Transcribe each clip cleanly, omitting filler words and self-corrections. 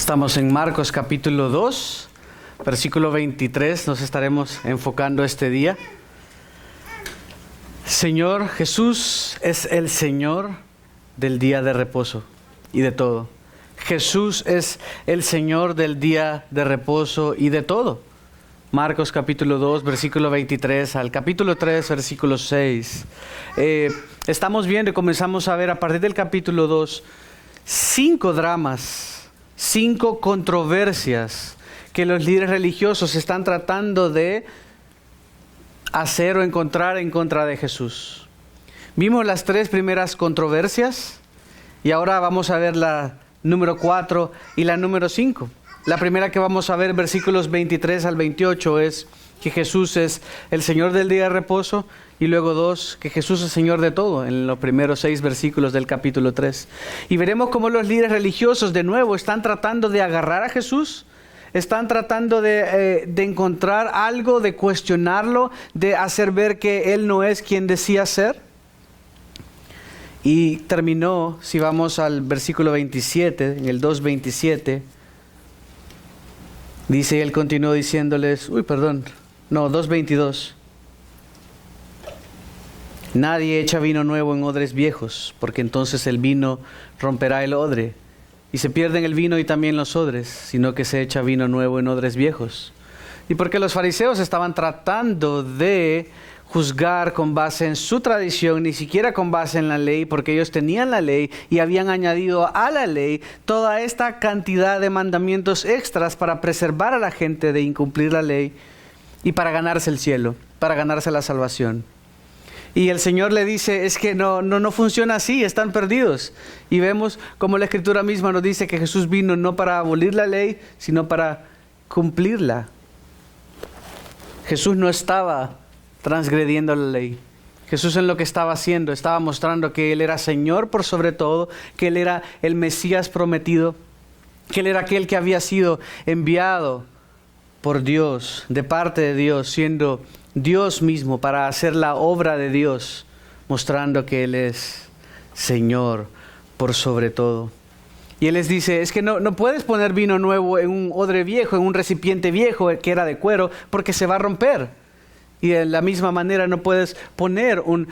Estamos en Marcos capítulo 2, versículo 23, nos estaremos enfocando este día. Señor Jesús es el Señor del día de reposo y de todo. Jesús es el Señor del día de reposo y de todo. Marcos capítulo 2, versículo 23 al capítulo 3, versículo 6. Estamos viendo y comenzamos a ver a partir del capítulo 2 5 dramas, 5 controversias que los líderes religiosos están tratando de hacer o encontrar en contra de Jesús. Vimos las 3 primeras controversias y ahora vamos a ver la número 4 y la número 5. La primera que vamos a ver, versículos 23 al 28, es que Jesús es el Señor del día de reposo, y luego 2, que Jesús es Señor de todo, en los primeros 6 versículos del capítulo 3. Y veremos cómo los líderes religiosos de nuevo están tratando de agarrar a Jesús, están tratando de encontrar algo, de cuestionarlo, de hacer ver que Él no es quien decía ser. Y terminó, si vamos al versículo 27, en el 2:27, dice, Él continuó diciéndoles, 2:22. Nadie echa vino nuevo en odres viejos, porque entonces el vino romperá el odre, y se pierden el vino y también los odres, sino que se echa vino nuevo en odres viejos. Y porque los fariseos estaban tratando de juzgar con base en su tradición, ni siquiera con base en la ley, porque ellos tenían la ley y habían añadido a la ley toda esta cantidad de mandamientos extras para preservar a la gente de incumplir la ley y para ganarse el cielo, para ganarse la salvación. Y el Señor le dice, es que no funciona así, están perdidos. Y vemos como la Escritura misma nos dice que Jesús vino no para abolir la ley, sino para cumplirla. Jesús no estaba transgrediendo la ley. Jesús en lo que estaba haciendo, estaba mostrando que Él era Señor por sobre todo, que Él era el Mesías prometido, que Él era aquel que había sido enviado por Dios, de parte de Dios, siendo Dios mismo para hacer la obra de Dios, mostrando que Él es Señor por sobre todo. Y Él les dice, es que no puedes poner vino nuevo en un odre viejo, en un recipiente viejo que era de cuero, porque se va a romper. Y de la misma manera no puedes poner un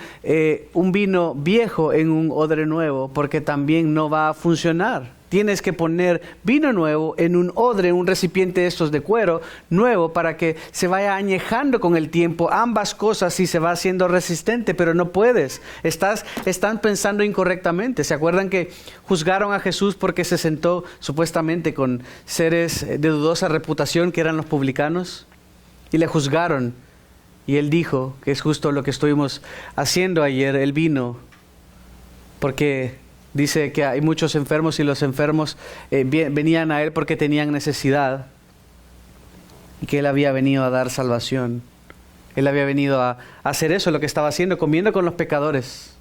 vino viejo en un odre nuevo, porque también no va a funcionar. Tienes que poner vino nuevo en un odre, un recipiente de estos de cuero nuevo, para que se vaya añejando con el tiempo. Ambas cosas sí se va haciendo resistente, pero no puedes. Están pensando incorrectamente. ¿Se acuerdan que juzgaron a Jesús porque se sentó supuestamente con seres de dudosa reputación que eran los publicanos? Y le juzgaron. Y Él dijo, que es justo lo que estuvimos haciendo ayer, Él vino porque dice que hay muchos enfermos y los enfermos venían a Él porque tenían necesidad y que Él había venido a dar salvación. Él había venido a hacer eso, lo que estaba haciendo, comiendo con los pecadores.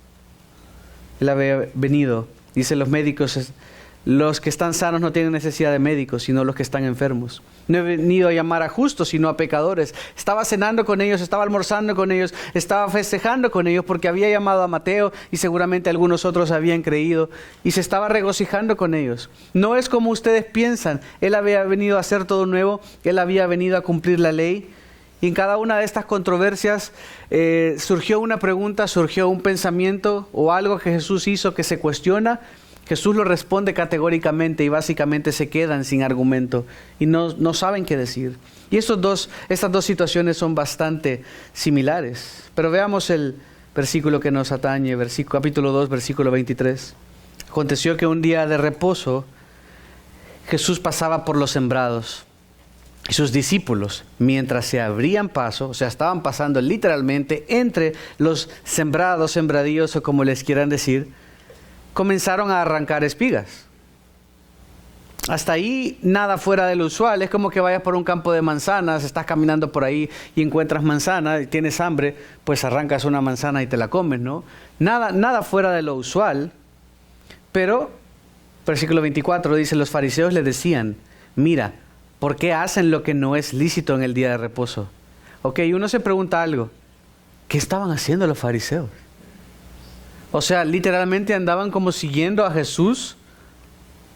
Él había venido, dicen los médicos, los que están sanos no tienen necesidad de médicos, sino los que están enfermos. No he venido a llamar a justos, sino a pecadores. Estaba cenando con ellos, estaba almorzando con ellos, estaba festejando con ellos porque había llamado a Mateo y seguramente algunos otros habían creído y se estaba regocijando con ellos. No es como ustedes piensan. Él había venido a hacer todo nuevo, Él había venido a cumplir la ley. Y en cada una de estas controversias surgió una pregunta, surgió un pensamiento o algo que Jesús hizo que se cuestiona. Jesús lo responde categóricamente y básicamente se quedan sin argumento y no saben qué decir. Y estas dos situaciones son bastante similares. Pero veamos el versículo que nos atañe, capítulo 2, versículo 23. Aconteció que un día de reposo Jesús pasaba por los sembrados y sus discípulos, mientras se abrían paso, o sea, estaban pasando literalmente entre los sembrados, sembradíos o como les quieran decir, comenzaron a arrancar espigas. Hasta ahí nada fuera de lo usual. Es como que vayas por un campo de manzanas, estás caminando por ahí y encuentras manzana y tienes hambre, pues arrancas una manzana y te la comes, ¿no? Nada fuera de lo usual. Pero, versículo 24 dice, los fariseos le decían, mira, ¿por qué hacen lo que no es lícito en el día de reposo? Ok, uno se pregunta algo, ¿qué estaban haciendo los fariseos? O sea, literalmente andaban como siguiendo a Jesús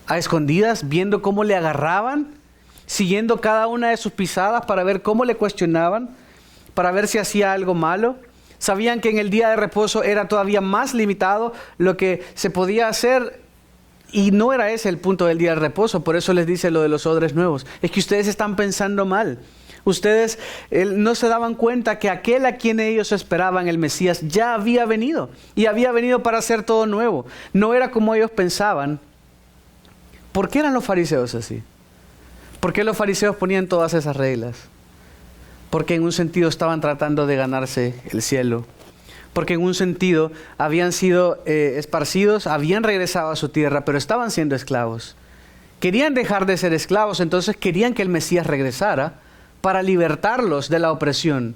a escondidas, viendo cómo le agarraban, siguiendo cada una de sus pisadas para ver cómo le cuestionaban, para ver si hacía algo malo. Sabían que en el día de reposo era todavía más limitado lo que se podía hacer, y no era ese el punto del día de reposo. Por eso les dice lo de los odres nuevos. Es que ustedes están pensando mal. Ustedes no se daban cuenta que aquel a quien ellos esperaban, el Mesías, ya había venido. Y había venido para hacer todo nuevo. No era como ellos pensaban. ¿Por qué eran los fariseos así? ¿Por qué los fariseos ponían todas esas reglas? Porque en un sentido estaban tratando de ganarse el cielo. Porque en un sentido habían sido esparcidos, habían regresado a su tierra, pero estaban siendo esclavos. Querían dejar de ser esclavos, entonces querían que el Mesías regresara para libertarlos de la opresión.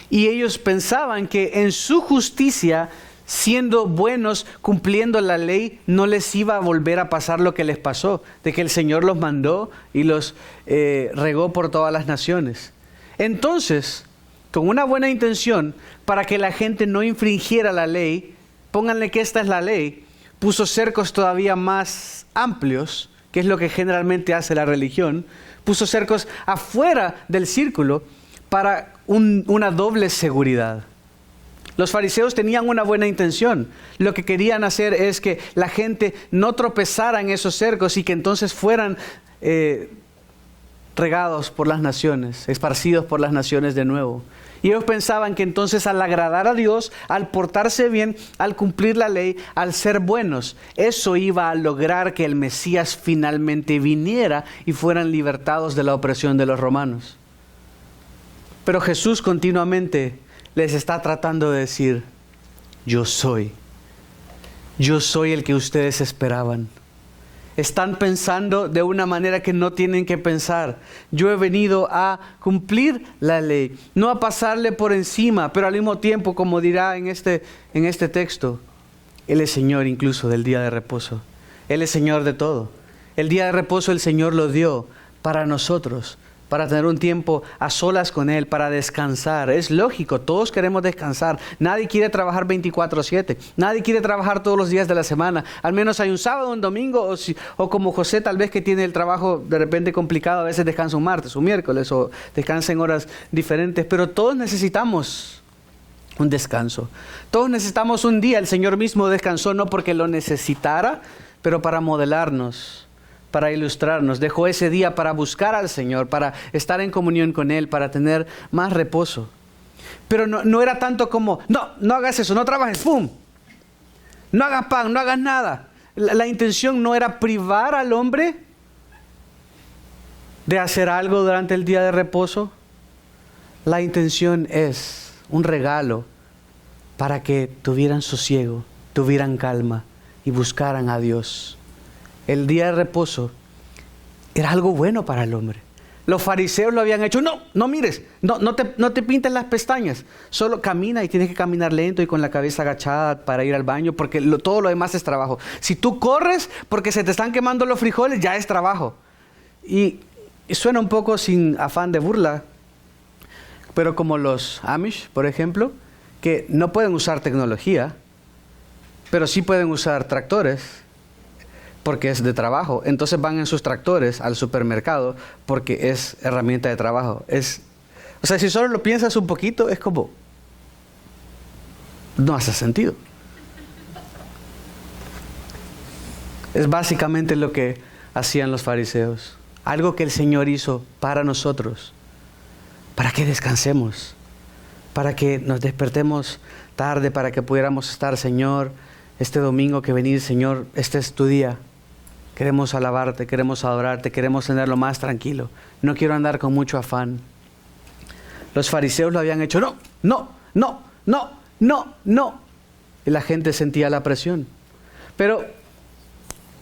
Y ellos pensaban que en su justicia, siendo buenos, cumpliendo la ley, no les iba a volver a pasar lo que les pasó, de que el Señor los mandó y los regó por todas las naciones. Entonces, con una buena intención, para que la gente no infringiera la ley, pónganle que esta es la ley, puso cercos todavía más amplios, que es lo que generalmente hace la religión, puso cercos afuera del círculo para una doble seguridad. Los fariseos tenían una buena intención. Lo que querían hacer es que la gente no tropezara en esos cercos y que entonces fueran regados por las naciones, esparcidos por las naciones de nuevo. Y ellos pensaban que entonces al agradar a Dios, al portarse bien, al cumplir la ley, al ser buenos, eso iba a lograr que el Mesías finalmente viniera y fueran libertados de la opresión de los romanos. Pero Jesús continuamente les está tratando de decir: yo soy el que ustedes esperaban. Están pensando de una manera que no tienen que pensar. Yo he venido a cumplir la ley, no a pasarle por encima, pero al mismo tiempo, como dirá en este texto, Él es Señor incluso del día de reposo. Él es Señor de todo. El día de reposo el Señor lo dio para nosotros, para tener un tiempo a solas con Él, para descansar. Es lógico, todos queremos descansar. Nadie quiere trabajar 24/7. Nadie quiere trabajar todos los días de la semana. Al menos hay un sábado, un domingo, o como José tal vez, que tiene el trabajo de repente complicado, a veces descansa un martes, un miércoles, o descansa en horas diferentes. Pero todos necesitamos un descanso. Todos necesitamos un día. El Señor mismo descansó no porque lo necesitara, pero para modelarnos, para ilustrarnos. Dejó ese día para buscar al Señor, para estar en comunión con Él, para tener más reposo. Pero no era tanto como: no hagas eso, no trabajes, ¡pum! No hagas pan, no hagas nada. La intención no era privar al hombre de hacer algo durante el día de reposo. La intención es un regalo para que tuvieran sosiego, tuvieran calma y buscaran a Dios. El día de reposo era algo bueno para el hombre. Los fariseos lo habían hecho: no mires, no te pintes las pestañas, solo camina, y tienes que caminar lento y con la cabeza agachada para ir al baño, porque todo lo demás es trabajo. Si tú corres porque se te están quemando los frijoles, ya es trabajo. Y suena un poco sin afán de burla, pero como los Amish, por ejemplo, que no pueden usar tecnología, pero sí pueden usar tractores, porque es de trabajo. Entonces van en sus tractores al supermercado porque es herramienta de trabajo. O sea, si solo lo piensas un poquito, es como: no hace sentido. Es básicamente lo que hacían los fariseos. Algo que el Señor hizo para nosotros, para que descansemos, para que nos despertemos tarde, para que pudiéramos estar: Señor, este domingo que venís, Señor, este es tu día. Queremos alabarte, queremos adorarte, queremos tenerlo más tranquilo. No quiero andar con mucho afán. Los fariseos lo habían hecho: no. Y la gente sentía la presión. Pero,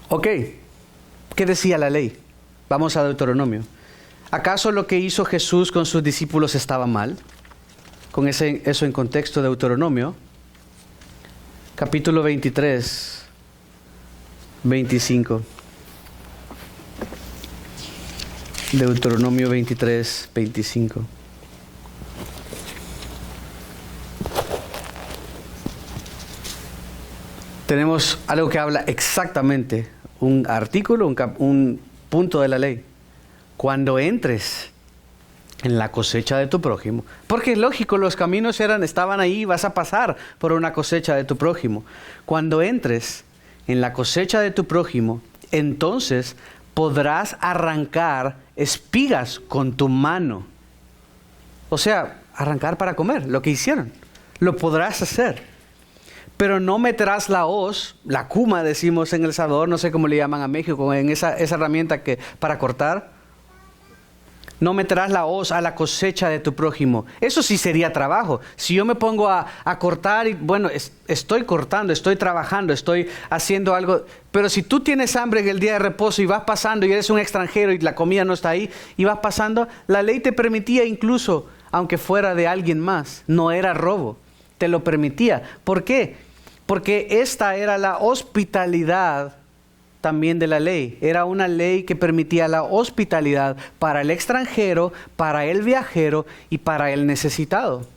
ok, ¿qué decía la ley? Vamos a Deuteronomio. ¿Acaso lo que hizo Jesús con sus discípulos estaba mal? Con eso en contexto de Deuteronomio, capítulo 23, 25. Deuteronomio 23, 25. Tenemos algo que habla exactamente un artículo, un punto de la ley. Cuando entres en la cosecha de tu prójimo. Porque es lógico, los caminos estaban ahí, vas a pasar por una cosecha de tu prójimo. Cuando entres en la cosecha de tu prójimo, entonces podrás arrancar espigas con tu mano. O sea, arrancar para comer, lo que hicieron. Lo podrás hacer. Pero no meterás la hoz, la cuma decimos en El Salvador, no sé cómo le llaman a México, en esa herramienta para cortar. No meterás la hoz a la cosecha de tu prójimo. Eso sí sería trabajo. Si yo me pongo a cortar, y bueno, estoy cortando, estoy trabajando, estoy haciendo algo. Pero si tú tienes hambre en el día de reposo y vas pasando y eres un extranjero y la comida no está ahí y vas pasando, la ley te permitía incluso, aunque fuera de alguien más, no era robo, te lo permitía. ¿Por qué? Porque esta era la hospitalidad también de la ley. Era una ley que permitía la hospitalidad para el extranjero, para el viajero y para el necesitado.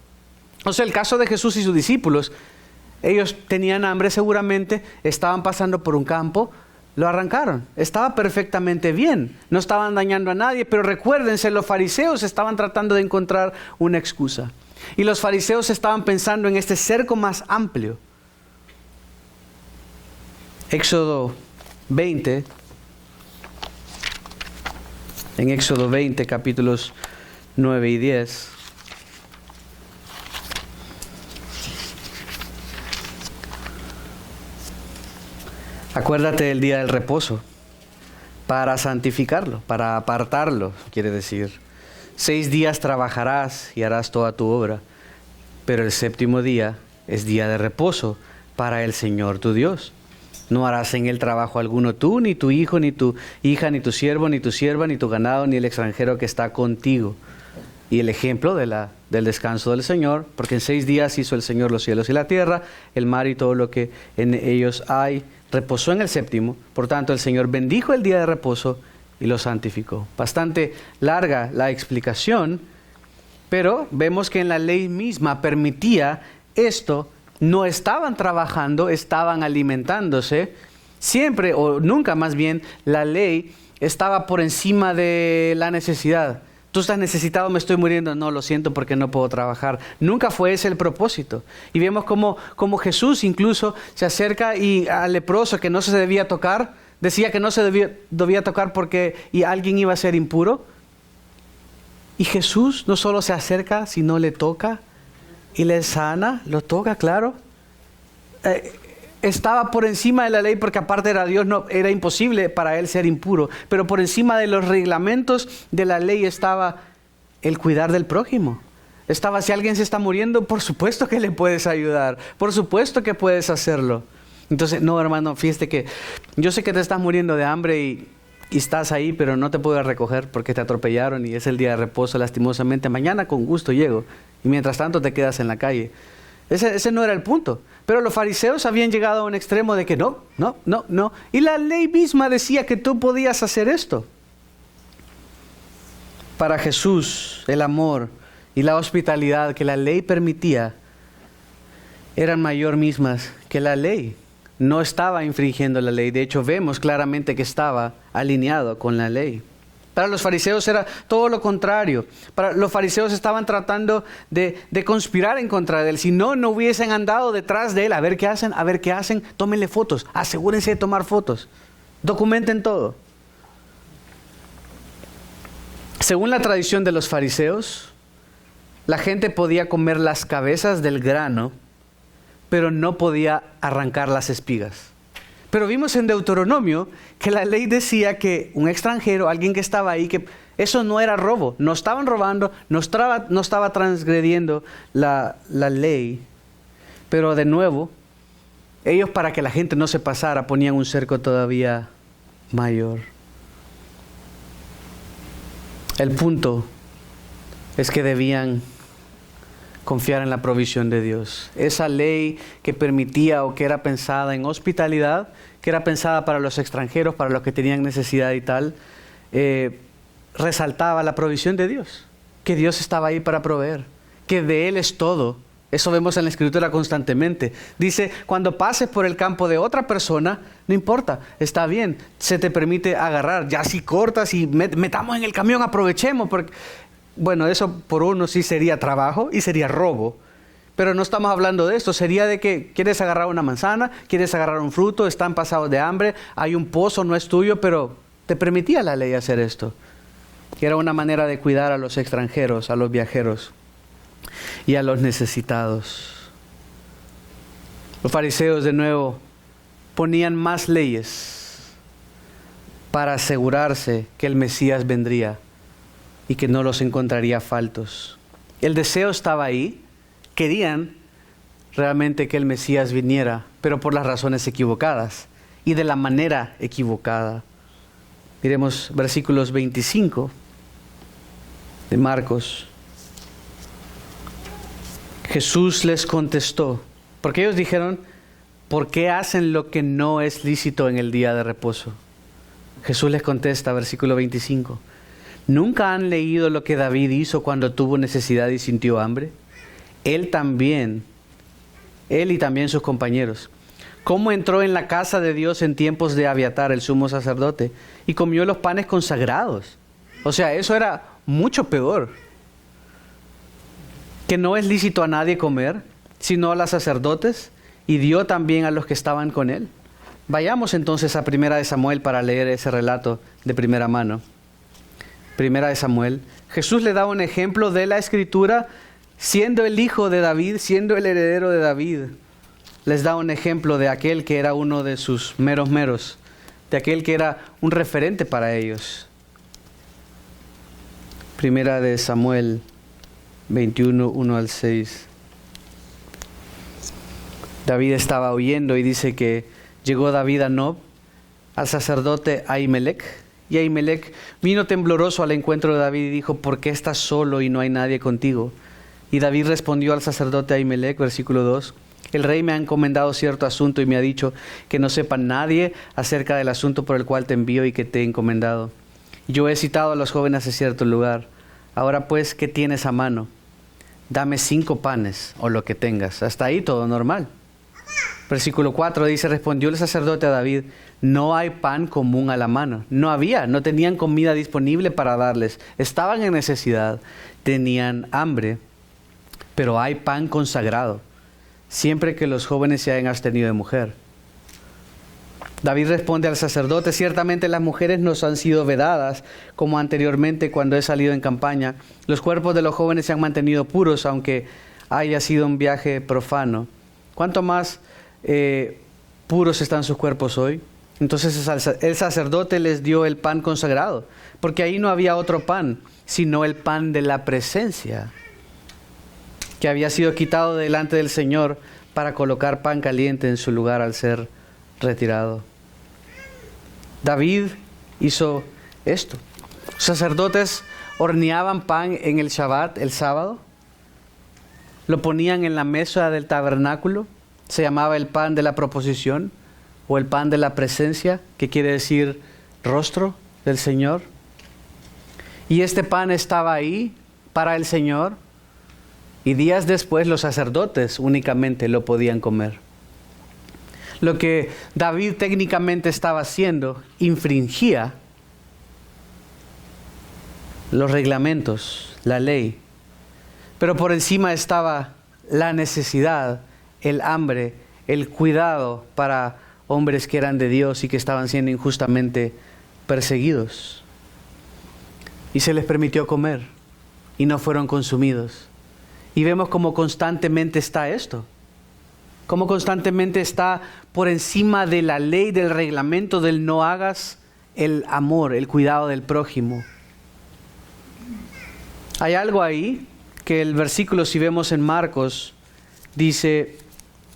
O sea, el caso de Jesús y sus discípulos, ellos tenían hambre seguramente, estaban pasando por un campo, lo arrancaron. Estaba perfectamente bien, no estaban dañando a nadie, pero recuérdense, los fariseos estaban tratando de encontrar una excusa. Y los fariseos estaban pensando en este cerco más amplio. Éxodo 20, en Éxodo 20, capítulos 9 y 10. Acuérdate del día del reposo, para santificarlo, para apartarlo, quiere decir. 6 días trabajarás y harás toda tu obra, pero el séptimo día es día de reposo para el Señor tu Dios. No harás en él trabajo alguno tú, ni tu hijo, ni tu hija, ni tu siervo, ni tu sierva, ni tu ganado, ni el extranjero que está contigo. Y el ejemplo del descanso del Señor, porque en 6 días hizo el Señor los cielos y la tierra, el mar y todo lo que en ellos hay, reposó en el séptimo. Por tanto, el Señor bendijo el día de reposo y lo santificó. Bastante larga la explicación, pero vemos que en la ley misma permitía esto. No estaban trabajando, estaban alimentándose. Siempre, o nunca más bien, la ley estaba por encima de la necesidad. Tú estás necesitado, me estoy muriendo. No, lo siento porque no puedo trabajar. Nunca fue ese el propósito. Y vemos como Jesús incluso se acerca y al leproso que no se debía tocar, decía que no se debía tocar porque alguien iba a ser impuro. Y Jesús no solo se acerca, sino le toca. Y le sana, lo toca, claro. Estaba por encima de la ley porque aparte era Dios, no, era imposible para él ser impuro. Pero por encima de los reglamentos de la ley estaba el cuidar del prójimo. Estaba, si alguien se está muriendo, por supuesto que le puedes ayudar. Por supuesto que puedes hacerlo. Entonces, no, hermano, fíjate que yo sé que te estás muriendo de hambre y estás ahí, pero no te puedo recoger porque te atropellaron y es el día de reposo, lastimosamente. Mañana con gusto llego. Y mientras tanto te quedas en la calle. Ese no era el punto. Pero los fariseos habían llegado a un extremo de que no. Y la ley misma decía que tú podías hacer esto. Para Jesús, el amor y la hospitalidad que la ley permitía eran mayor mismas que la ley. No estaba infringiendo la ley. De hecho, vemos claramente que estaba alineado con la ley. Para los fariseos era todo lo contrario. Para los fariseos estaban tratando de conspirar en contra de él. Si no hubiesen andado detrás de él. A ver qué hacen. Tómenle fotos. Asegúrense de tomar fotos. Documenten todo. Según la tradición de los fariseos, la gente podía comer las cabezas del grano, pero no podía arrancar las espigas. Pero vimos en Deuteronomio que la ley decía que un extranjero, alguien que estaba ahí, que eso no era robo. No estaban robando, no estaba transgrediendo la ley. Pero de nuevo, ellos para que la gente no se pasara ponían un cerco todavía mayor. El punto es que debían confiar en la provisión de Dios. Esa ley que permitía o que era pensada en hospitalidad, que era pensada para los extranjeros, para los que tenían necesidad y tal, resaltaba la provisión de Dios, que Dios estaba ahí para proveer, que de Él es todo Eso vemos en la Escritura constantemente. Dice, cuando pases por el campo de otra persona, no importa, está bien, se te permite agarrar. Ya si cortas y metamos en el camión, aprovechemos. Porque, bueno, eso por uno sí sería trabajo y sería robo. Pero no estamos hablando de esto. Sería de que quieres agarrar una manzana, quieres agarrar un fruto, están pasados de hambre, hay un pozo, no es tuyo, pero te permitía la ley hacer esto. Que era una manera de cuidar a los extranjeros, a los viajeros y a los necesitados. Los fariseos de nuevo ponían más leyes para asegurarse que el Mesías vendría y que no los encontraría faltos. El deseo estaba ahí, querían realmente que el Mesías viniera, pero por las razones equivocadas y de la manera equivocada. Miremos versículos 25 de Marcos. Jesús les contestó, porque ellos dijeron, ¿por qué hacen lo que no es lícito en el día de reposo? Jesús les contesta, versículo 25, ¿nunca han leído lo que David hizo cuando tuvo necesidad y sintió hambre? Él y también sus compañeros. ¿Cómo entró en la casa de Dios en tiempos de Abiatar, el sumo sacerdote, y comió los panes consagrados? O sea, eso era mucho peor. Que no es lícito a nadie comer, sino a los sacerdotes, y dio también a los que estaban con él. Vayamos entonces a 1 Samuel para leer ese relato de primera mano. 1 Samuel. Jesús le da un ejemplo de la Escritura, siendo el hijo de David, siendo el heredero de David. Les da un ejemplo de aquel que era uno de sus meros, de aquel que era un referente para ellos. 1 Samuel 21, 1 al 6. David estaba huyendo y dice que llegó David a Nob, al sacerdote Ahimelech, y Ahimelech vino tembloroso al encuentro de David y dijo, ¿por qué estás solo y no hay nadie contigo? Y David respondió al sacerdote Ahimelech, versículo 2, el rey me ha encomendado cierto asunto y me ha dicho que no sepa nadie acerca del asunto por el cual te envío y que te he encomendado. Yo he citado a los jóvenes a cierto lugar. Ahora pues, ¿qué tienes a mano? Dame 5 panes o lo que tengas. Hasta ahí todo normal. Versículo 4 dice, respondió el sacerdote a David, no hay pan común a la mano. No tenían comida disponible para darles. Estaban en necesidad, tenían hambre, pero hay pan consagrado, siempre que los jóvenes se hayan abstenido de mujer. David responde al sacerdote, ciertamente las mujeres nos han sido vedadas, como anteriormente cuando he salido en campaña. Los cuerpos de los jóvenes se han mantenido puros, aunque haya sido un viaje profano. ¿Cuánto más puros están sus cuerpos hoy? Entonces el sacerdote les dio el pan consagrado, porque ahí no había otro pan, sino el pan de la presencia, que había sido quitado delante del Señor para colocar pan caliente en su lugar al ser retirado. David hizo esto. Los sacerdotes horneaban pan en el Shabbat, el sábado, lo ponían en la mesa del tabernáculo, se llamaba el pan de la proposición o el pan de la presencia, que quiere decir rostro del Señor. Y este pan estaba ahí para el Señor, y días después los sacerdotes únicamente lo podían comer. Lo que David técnicamente estaba haciendo infringía los reglamentos, la ley, pero por encima estaba la necesidad, el hambre, el cuidado para hombres que eran de Dios y que estaban siendo injustamente perseguidos. Y se les permitió comer y no fueron consumidos. Y vemos cómo constantemente está esto. Cómo constantemente está por encima de la ley, del reglamento, del no hagas, el amor, el cuidado del prójimo. Hay algo ahí que el versículo, si vemos en Marcos, dice,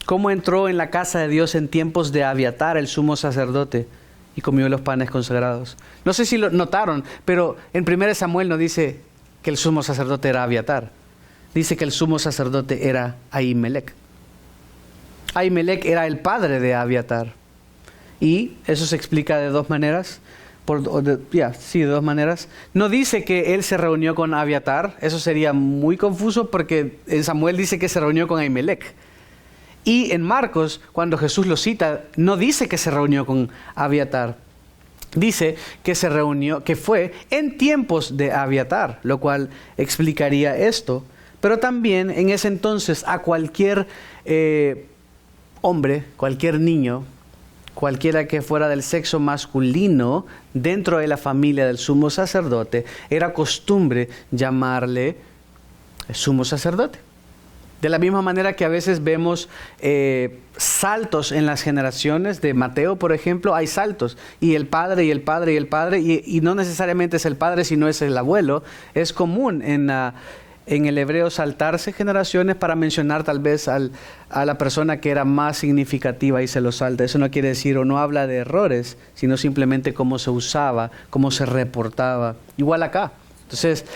cómo entró en la casa de Dios en tiempos de Abiatar, el sumo sacerdote, y comió los panes consagrados. No sé si lo notaron, pero en 1 Samuel no dice que el sumo sacerdote era Abiatar. Dice que el sumo sacerdote era Ahimelech. Ahimelech era el padre de Abiatar. Y eso se explica de dos maneras. Sí, de dos maneras. No dice que él se reunió con Abiatar. Eso sería muy confuso porque en Samuel dice que se reunió con Ahimelech. Y en Marcos, cuando Jesús lo cita, no dice que se reunió con Abiatar. Dice que se reunió, que fue en tiempos de Abiatar, lo cual explicaría esto. Pero también en ese entonces a cualquier hombre, cualquier niño, cualquiera que fuera del sexo masculino, dentro de la familia del sumo sacerdote, era costumbre llamarle sumo sacerdote. De la misma manera que a veces vemos saltos en las generaciones de Mateo, por ejemplo, hay saltos, y el padre, y el padre, y el padre, y no necesariamente es el padre, sino es el abuelo. Es común en el hebreo saltarse generaciones para mencionar tal vez a la persona que era más significativa y se lo salta. Eso no quiere decir o no habla de errores, sino simplemente cómo se usaba, cómo se reportaba. Igual acá. Entonces,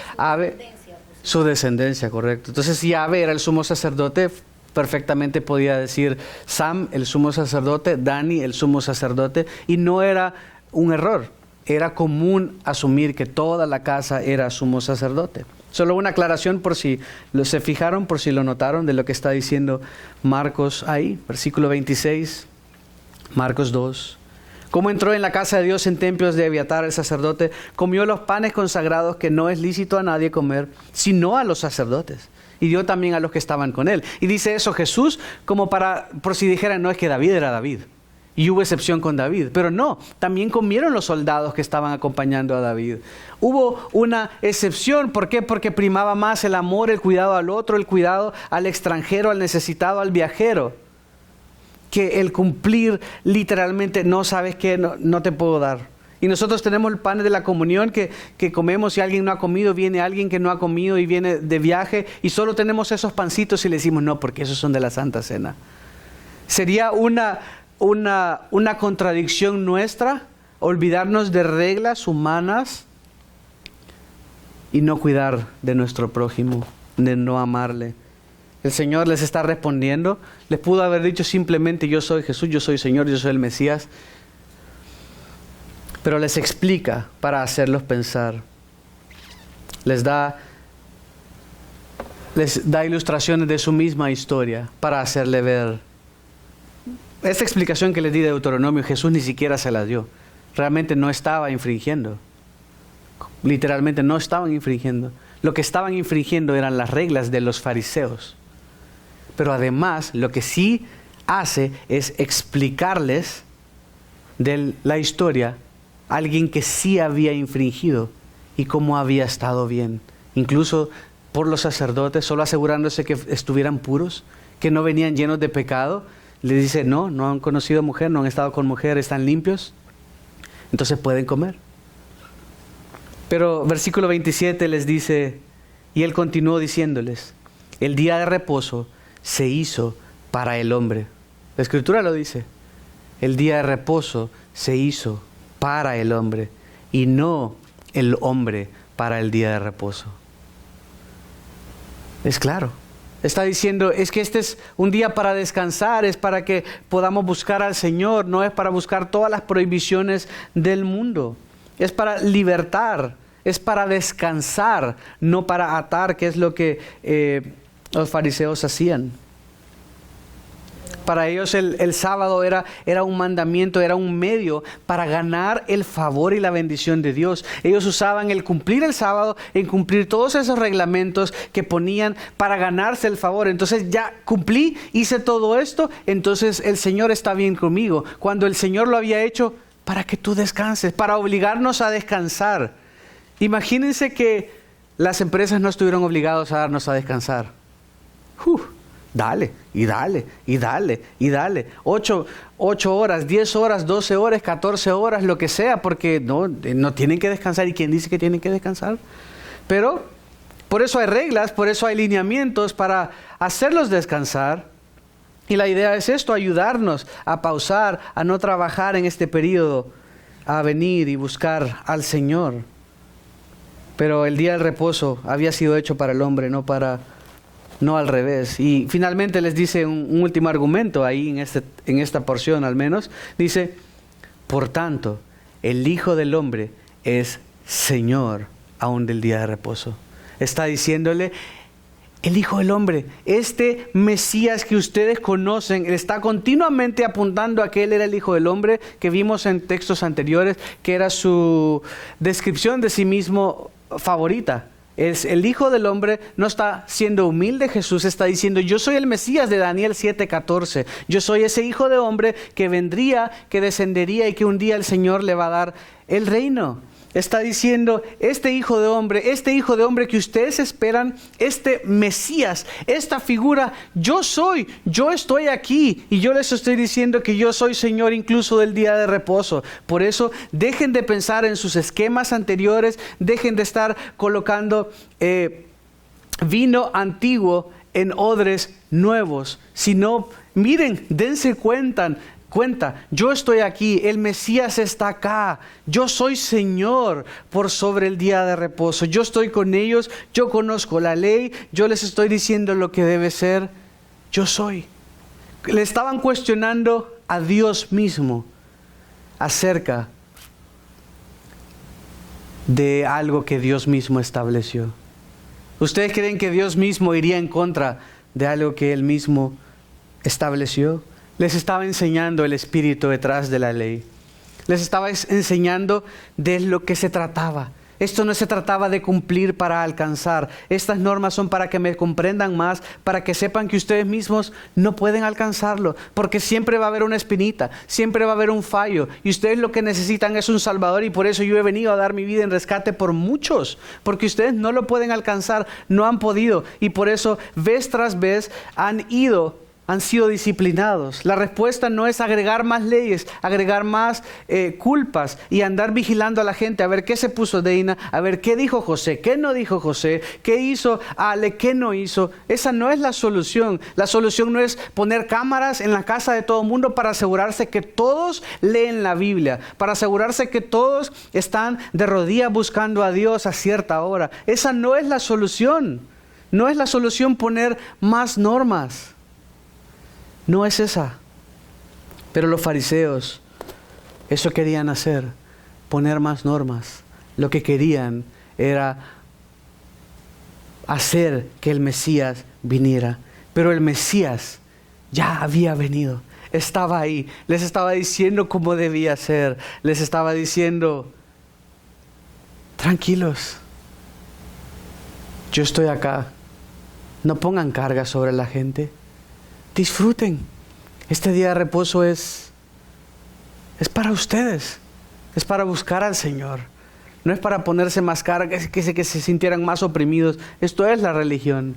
su descendencia, correcto. Entonces, si Abe era el sumo sacerdote, perfectamente podía decir Sam, el sumo sacerdote, Dani, el sumo sacerdote, y no era un error. Era común asumir que toda la casa era sumo sacerdote. Solo una aclaración por si se fijaron, por si lo notaron, de lo que está diciendo Marcos ahí, versículo 26, Marcos 2. Como entró en la casa de Dios en templos de Abiatar el sacerdote, comió los panes consagrados que no es lícito a nadie comer, sino a los sacerdotes. Y dio también a los que estaban con él. Y dice eso Jesús como por si dijeran, no, es que David era David. Y hubo excepción con David. Pero no, también comieron los soldados que estaban acompañando a David. Hubo una excepción. ¿Por qué? Porque primaba más el amor, el cuidado al otro, el cuidado al extranjero, al necesitado, al viajero, que el cumplir literalmente, no sabes qué, no te puedo dar. Y nosotros tenemos el pan de la comunión que comemos. Si alguien no ha comido, viene alguien que no ha comido y viene de viaje y solo tenemos esos pancitos y le decimos no, porque esos son de la Santa Cena. Sería una contradicción nuestra olvidarnos de reglas humanas y no cuidar de nuestro prójimo, de no amarle. El Señor les está respondiendo. Les pudo haber dicho simplemente yo soy Jesús, yo soy Señor, yo soy el Mesías. Pero les explica para hacerlos pensar. Les da ilustraciones de su misma historia para hacerle ver. Esta explicación que les di de Deuteronomio, Jesús ni siquiera se la dio. Realmente no estaba infringiendo. Literalmente no estaban infringiendo. Lo que estaban infringiendo eran las reglas de los fariseos. Pero además, lo que sí hace es explicarles de la historia a alguien que sí había infringido y cómo había estado bien. Incluso por los sacerdotes, solo asegurándose que estuvieran puros, que no venían llenos de pecado. Les dice, no han conocido mujer, no han estado con mujer, están limpios. Entonces pueden comer. Pero versículo 27 les dice, y él continuó diciéndoles, el día de reposo se hizo para el hombre. La Escritura lo dice. El día de reposo se hizo para el hombre y no el hombre para el día de reposo. Es claro. Está diciendo, es que este es un día para descansar, es para que podamos buscar al Señor, no es para buscar todas las prohibiciones del mundo. Es para libertar, es para descansar, no para atar, que es lo que los fariseos hacían. Para ellos el sábado era un mandamiento, era un medio para ganar el favor y la bendición de Dios. Ellos usaban el cumplir el sábado, en cumplir todos esos reglamentos que ponían para ganarse el favor. Entonces ya cumplí, hice todo esto, entonces el Señor está bien conmigo. Cuando el Señor lo había hecho para que tú descanses, para obligarnos a descansar. Imagínense que las empresas no estuvieron obligadas a darnos a descansar. Dale, y dale, y dale, y dale. 8 horas, 10 horas, 12 horas, 14 horas, lo que sea, porque no tienen que descansar. ¿Y quién dice que tienen que descansar? Pero por eso hay reglas, por eso hay lineamientos para hacerlos descansar. Y la idea es esto, ayudarnos a pausar, a no trabajar en este periodo, a venir y buscar al Señor. Pero el día del reposo había sido hecho para el hombre, no al revés. Y finalmente les dice un último argumento ahí en esta porción al menos. Dice, por tanto, el Hijo del Hombre es Señor aún del día de reposo. Está diciéndole, el Hijo del Hombre, este Mesías que ustedes conocen, está continuamente apuntando a que Él era el Hijo del Hombre, que vimos en textos anteriores, que era su descripción de sí mismo favorita. Es el Hijo del Hombre, no está siendo humilde. Jesús está diciendo, yo soy el Mesías de Daniel 7:14. Yo soy ese Hijo de Hombre que vendría, que descendería y que un día el Señor le va a dar el reino. Está diciendo, este Hijo de Hombre que ustedes esperan, este Mesías, esta figura, yo estoy aquí y yo les estoy diciendo que yo soy Señor incluso del día de reposo. Por eso dejen de pensar en sus esquemas anteriores, dejen de estar colocando vino antiguo en odres nuevos, sino miren, dense cuenta, yo estoy aquí, el Mesías está acá, yo soy Señor por sobre el día de reposo, yo estoy con ellos, yo conozco la ley, yo les estoy diciendo lo que debe ser, yo soy. Le estaban cuestionando a Dios mismo acerca de algo que Dios mismo estableció. ¿Ustedes creen que Dios mismo iría en contra de algo que Él mismo estableció? Les estaba enseñando el espíritu detrás de la ley. Les estaba enseñando de lo que se trataba. Esto no se trataba de cumplir para alcanzar. Estas normas son para que me comprendan más, para que sepan que ustedes mismos no pueden alcanzarlo, porque siempre va a haber una espinita, siempre va a haber un fallo, y ustedes lo que necesitan es un Salvador, y por eso yo he venido a dar mi vida en rescate por muchos, porque ustedes no lo pueden alcanzar, no han podido, y por eso vez tras vez han sido disciplinados. La respuesta no es agregar más leyes, agregar más culpas y andar vigilando a la gente a ver qué se puso Deina, a ver qué dijo José, qué no dijo José, qué hizo Ale, qué no hizo. Esa no es la solución. La solución no es poner cámaras en la casa de todo el mundo para asegurarse que todos leen la Biblia, para asegurarse que todos están de rodillas buscando a Dios a cierta hora. Esa no es la solución. No es la solución poner más normas. No es esa. Pero los fariseos, eso querían hacer, poner más normas. Lo que querían era hacer que el Mesías viniera. Pero el Mesías ya había venido, estaba ahí, les estaba diciendo cómo debía ser, les estaba diciendo, tranquilos, yo estoy acá, no pongan carga sobre la gente. Disfruten. Este día de reposo es para ustedes. Es para buscar al Señor. No es para ponerse más carga, que se sintieran más oprimidos. Esto es la religión.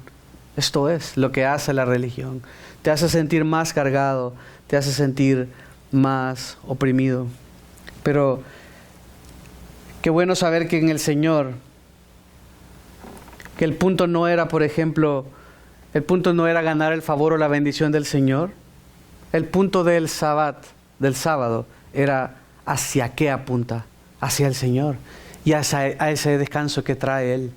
Esto es lo que hace la religión. Te hace sentir más cargado. Te hace sentir más oprimido. Pero qué bueno saber que en el Señor, que el punto no era, por ejemplo, el punto no era ganar el favor o la bendición del Señor. El punto del sábado, era hacia qué apunta, hacia el Señor y a ese descanso que trae Él,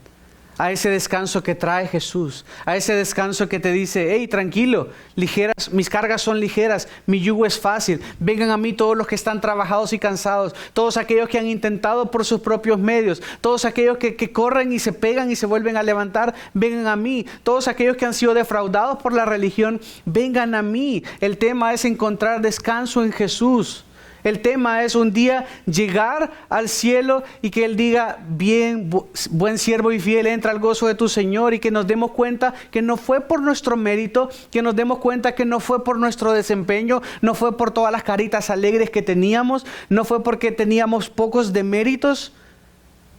a ese descanso que trae Jesús, a ese descanso que te dice, hey, tranquilo, ligeras, mis cargas son ligeras, mi yugo es fácil, vengan a mí todos los que están trabajados y cansados, todos aquellos que han intentado por sus propios medios, todos aquellos que corren y se pegan y se vuelven a levantar, vengan a mí, todos aquellos que han sido defraudados por la religión, vengan a mí. El tema es encontrar descanso en Jesús. El tema es un día llegar al cielo y que Él diga, bien, buen siervo y fiel, entra al gozo de tu Señor, y que nos demos cuenta que no fue por nuestro mérito, que nos demos cuenta que no fue por nuestro desempeño, no fue por todas las caritas alegres que teníamos, no fue porque teníamos pocos deméritos,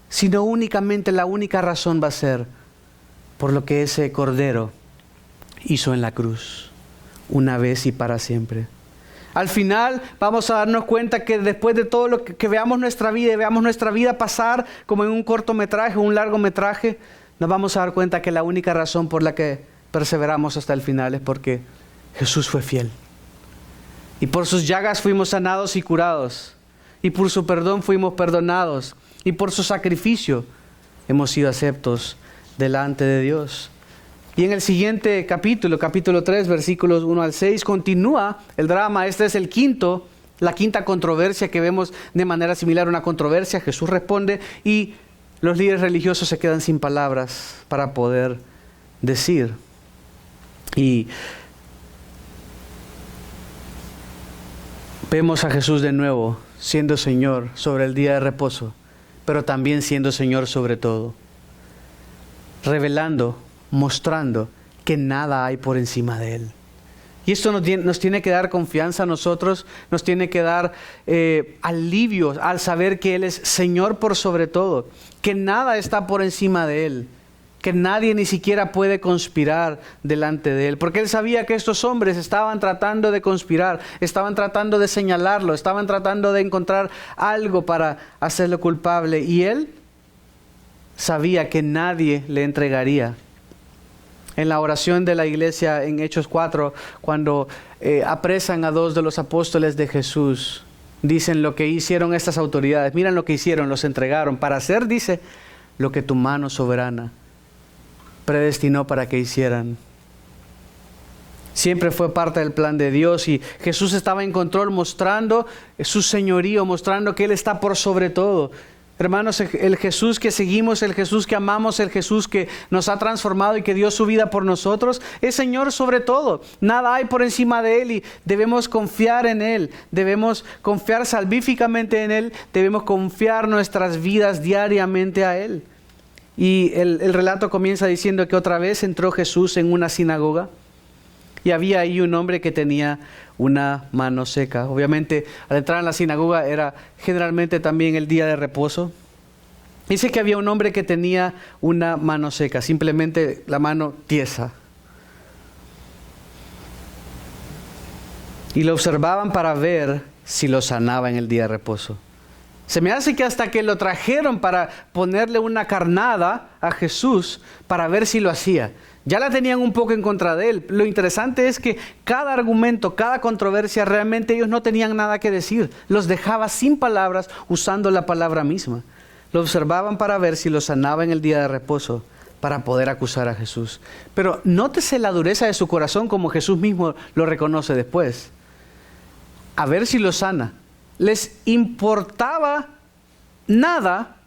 sino únicamente la única razón va a ser por lo que ese Cordero hizo en la cruz, una vez y para siempre. Al final vamos a darnos cuenta que después de todo lo que veamos nuestra vida y veamos nuestra vida pasar como en un cortometraje o un largometraje, nos vamos a dar cuenta que la única razón por la que perseveramos hasta el final es porque Jesús fue fiel. Y por sus llagas fuimos sanados y curados. Y por su perdón fuimos perdonados. Y por su sacrificio hemos sido aceptos delante de Dios. Y en el siguiente capítulo 3, versículos 1 al 6, continúa el drama. Este es el quinto La quinta controversia que vemos de manera similar a una controversia, Jesús responde y los líderes religiosos se quedan sin palabras para poder decir. Y vemos a Jesús de nuevo siendo Señor sobre el día de reposo, pero también siendo Señor sobre todo, revelando, mostrando que nada hay por encima de Él. Y esto nos tiene que dar confianza a nosotros, nos tiene que dar alivio al saber que Él es Señor por sobre todo, que nada está por encima de Él, que nadie ni siquiera puede conspirar delante de Él, porque Él sabía que estos hombres estaban tratando de conspirar, estaban tratando de señalarlo, estaban tratando de encontrar algo para hacerlo culpable, y Él sabía que nadie le entregaría. En la oración de la iglesia en Hechos 4, cuando apresan a 2 de los apóstoles de Jesús, dicen lo que hicieron estas autoridades. Miren lo que hicieron, los entregaron para hacer, dice, lo que tu mano soberana predestinó para que hicieran. Siempre fue parte del plan de Dios y Jesús estaba en control, mostrando su señorío, mostrando que Él está por sobre todo. Hermanos, el Jesús que seguimos, el Jesús que amamos, el Jesús que nos ha transformado y que dio su vida por nosotros, es Señor sobre todo. Nada hay por encima de Él y debemos confiar en Él. Debemos confiar salvíficamente en Él. Debemos confiar nuestras vidas diariamente a Él. Y el relato comienza diciendo que otra vez entró Jesús en una sinagoga y había ahí un hombre que tenía una mano seca. Obviamente, al entrar en la sinagoga era generalmente también el día de reposo. Dice que había un hombre que tenía una mano seca, simplemente la mano tiesa. Y lo observaban para ver si lo sanaba en el día de reposo. Se me hace que hasta que lo trajeron para ponerle una carnada a Jesús para ver si lo hacía. Ya la tenían un poco en contra de Él. Lo interesante es que cada argumento, cada controversia, realmente ellos no tenían nada que decir. Los dejaba sin palabras usando la palabra misma. Lo observaban para ver si lo sanaba en el día de reposo para poder acusar a Jesús. Pero nótese la dureza de su corazón como Jesús mismo lo reconoce después. A ver si lo sana. Les importaba nada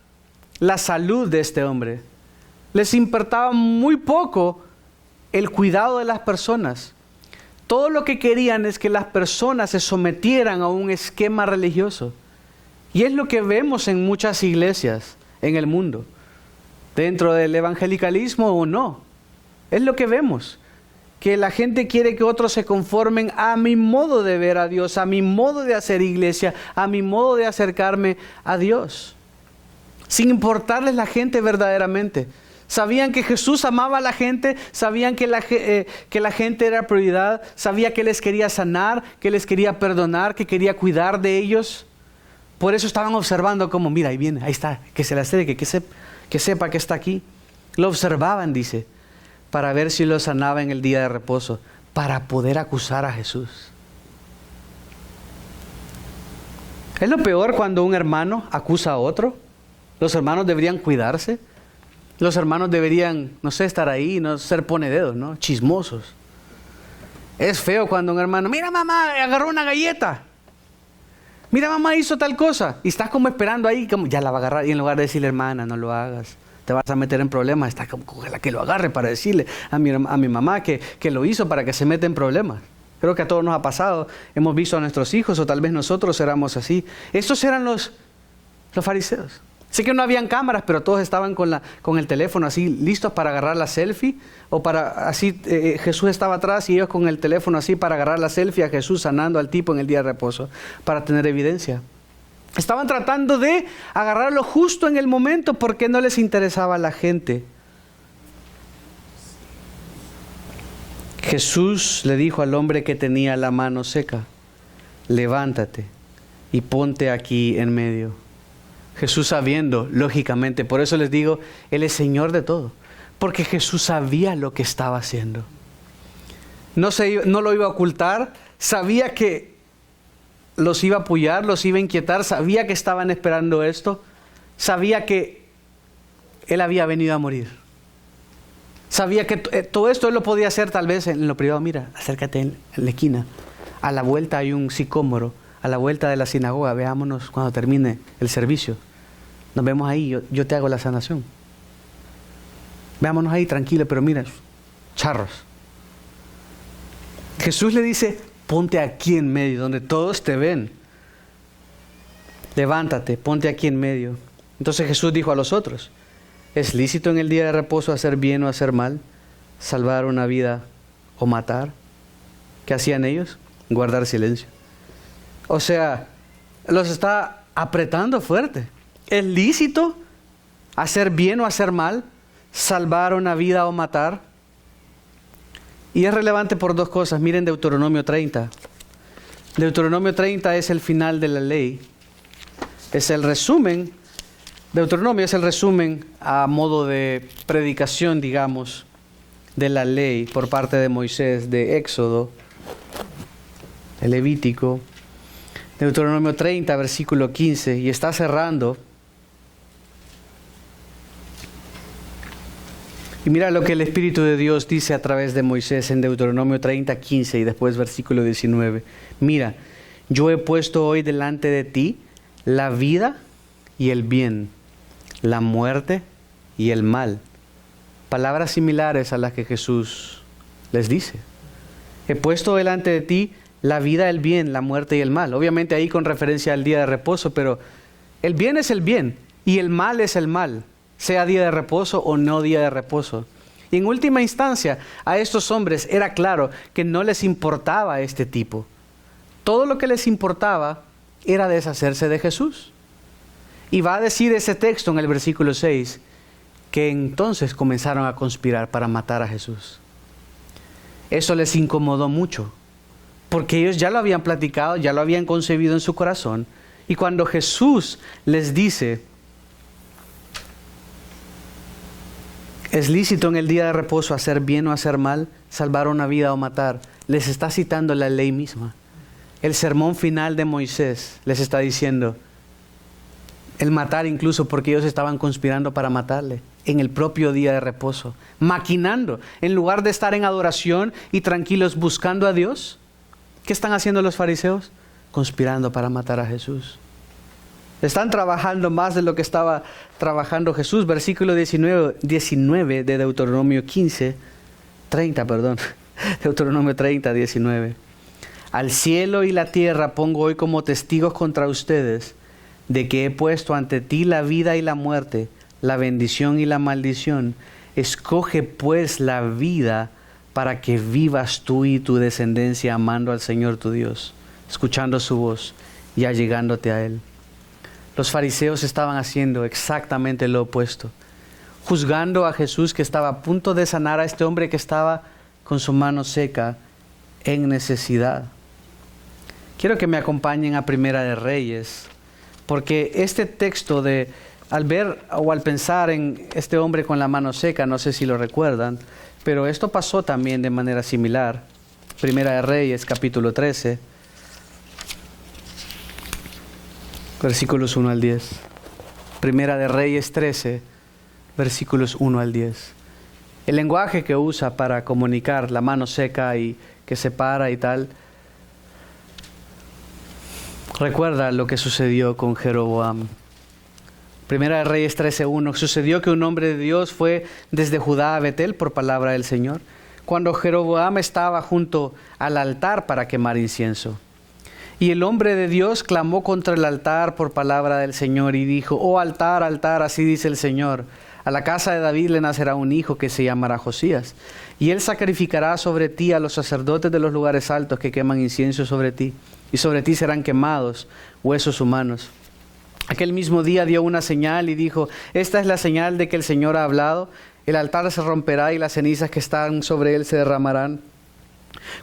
la salud de este hombre. Les importaba muy poco el cuidado de las personas. Todo lo que querían es que las personas se sometieran a un esquema religioso. Y es lo que vemos en muchas iglesias en el mundo. Dentro del evangelicalismo o no. Es lo que vemos. Que la gente quiere que otros se conformen a mi modo de ver a Dios, a mi modo de hacer iglesia, a mi modo de acercarme a Dios. Sin importarles la gente verdaderamente. Sabían que Jesús amaba a la gente, sabían que la gente era prioridad, sabía que les quería sanar, que les quería perdonar, que quería cuidar de ellos. Por eso estaban observando como, mira, ahí viene, ahí está, que se le acerque, que sepa que está aquí. Lo observaban, dice, para ver si lo sanaba en el día de reposo, para poder acusar a Jesús. ¿Es lo peor cuando un hermano acusa a otro? Los hermanos deberían cuidarse. Los hermanos deberían, no sé, estar ahí, no ser ponededos, ¿no? Chismosos. Es feo cuando un hermano, mira mamá, agarró una galleta. Mira mamá hizo tal cosa. Y estás como esperando ahí, como ya la va a agarrar. Y en lugar de decirle, hermana, no lo hagas, te vas a meter en problemas. Está como, ojalá que lo agarre para decirle a mi mamá que lo hizo para que se meta en problemas. Creo que a todos nos ha pasado. Hemos visto a nuestros hijos o tal vez nosotros éramos así. Estos eran los fariseos. Sé que no habían cámaras, pero todos estaban con el teléfono así, listos para agarrar la selfie. O para así, Jesús estaba atrás y ellos con el teléfono así para agarrar la selfie a Jesús sanando al tipo en el día de reposo, para tener evidencia. Estaban tratando de agarrarlo justo en el momento porque no les interesaba a la gente. Jesús le dijo al hombre que tenía la mano seca, levántate y ponte aquí en medio. Jesús sabiendo, lógicamente, por eso les digo, Él es Señor de todo. Porque Jesús sabía lo que estaba haciendo. No lo iba a ocultar, sabía que los iba a apoyar, los iba a inquietar, sabía que estaban esperando esto, sabía que Él había venido a morir. Sabía que todo esto Él lo podía hacer tal vez en lo privado. Mira, acércate en la esquina, a la vuelta hay un sicómoro, a la vuelta de la sinagoga, veámonos cuando termine el servicio. Nos vemos ahí, yo te hago la sanación. Veámonos ahí, tranquilo, pero mira, charros. Jesús le dice, ponte aquí en medio, donde todos te ven. Levántate, ponte aquí en medio. Entonces Jesús dijo a los otros, ¿es lícito en el día de reposo hacer bien o hacer mal? ¿Salvar una vida o matar? ¿Qué hacían ellos? Guardar silencio. O sea, los está apretando fuerte. ¿Es lícito hacer bien o hacer mal? ¿Salvar una vida o matar? Y es relevante por dos cosas. Miren Deuteronomio 30. Deuteronomio 30 es el final de la ley. Es el resumen. Deuteronomio es el resumen a modo de predicación, digamos, de la ley por parte de Moisés, de Éxodo, de Levítico. Deuteronomio 30, versículo 15, y está cerrando. Y mira lo que el Espíritu de Dios dice a través de Moisés en Deuteronomio 30, 15 y después versículo 19. Mira, yo he puesto hoy delante de ti la vida y el bien, la muerte y el mal. Palabras similares a las que Jesús les dice. He puesto delante de ti la vida, el bien, la muerte y el mal. Obviamente ahí con referencia al día de reposo, pero el bien es el bien y el mal es el mal, sea día de reposo o no día de reposo. Y en última instancia, a estos hombres era claro que no les importaba este tipo. Todo lo que les importaba era deshacerse de Jesús. Y va a decir ese texto en el versículo 6, que entonces comenzaron a conspirar para matar a Jesús. Eso les incomodó mucho, porque ellos ya lo habían platicado, ya lo habían concebido en su corazón. Y cuando Jesús les dice, ¿es lícito en el día de reposo hacer bien o hacer mal, salvar una vida o matar? Les está citando la ley misma. El sermón final de Moisés les está diciendo, el matar incluso porque ellos estaban conspirando para matarle en el propio día de reposo, maquinando, en lugar de estar en adoración y tranquilos buscando a Dios. ¿Qué están haciendo los fariseos? Conspirando para matar a Jesús. Están trabajando más de lo que estaba trabajando Jesús. Versículo 19 de Deuteronomio 30, Deuteronomio 30, 19. Al cielo y la tierra pongo hoy como testigos contra ustedes de que he puesto ante ti la vida y la muerte, la bendición y la maldición. Escoge pues la vida para que vivas tú y tu descendencia amando al Señor tu Dios, escuchando su voz y allegándote a Él. Los fariseos estaban haciendo exactamente lo opuesto, juzgando a Jesús que estaba a punto de sanar a este hombre que estaba con su mano seca en necesidad. Quiero que me acompañen a Primera de Reyes, porque este texto al ver o al pensar en este hombre con la mano seca, no sé si lo recuerdan, pero esto pasó también de manera similar. Primera de Reyes, capítulo 13, versículos 1 al 10. Primera de Reyes 13, versículos 1 al 10. El lenguaje que usa para comunicar la mano seca y que se para y tal, recuerda lo que sucedió con Jeroboam. Primera de Reyes 13:1. Sucedió que un hombre de Dios fue desde Judá a Betel por palabra del Señor, cuando Jeroboam estaba junto al altar para quemar incienso. Y el hombre de Dios clamó contra el altar por palabra del Señor y dijo, oh altar, altar, así dice el Señor, a la casa de David le nacerá un hijo que se llamará Josías, y él sacrificará sobre ti a los sacerdotes de los lugares altos que queman incienso sobre ti, y sobre ti serán quemados huesos humanos. Aquel mismo día dio una señal y dijo, esta es la señal de que el Señor ha hablado, el altar se romperá y las cenizas que están sobre él se derramarán.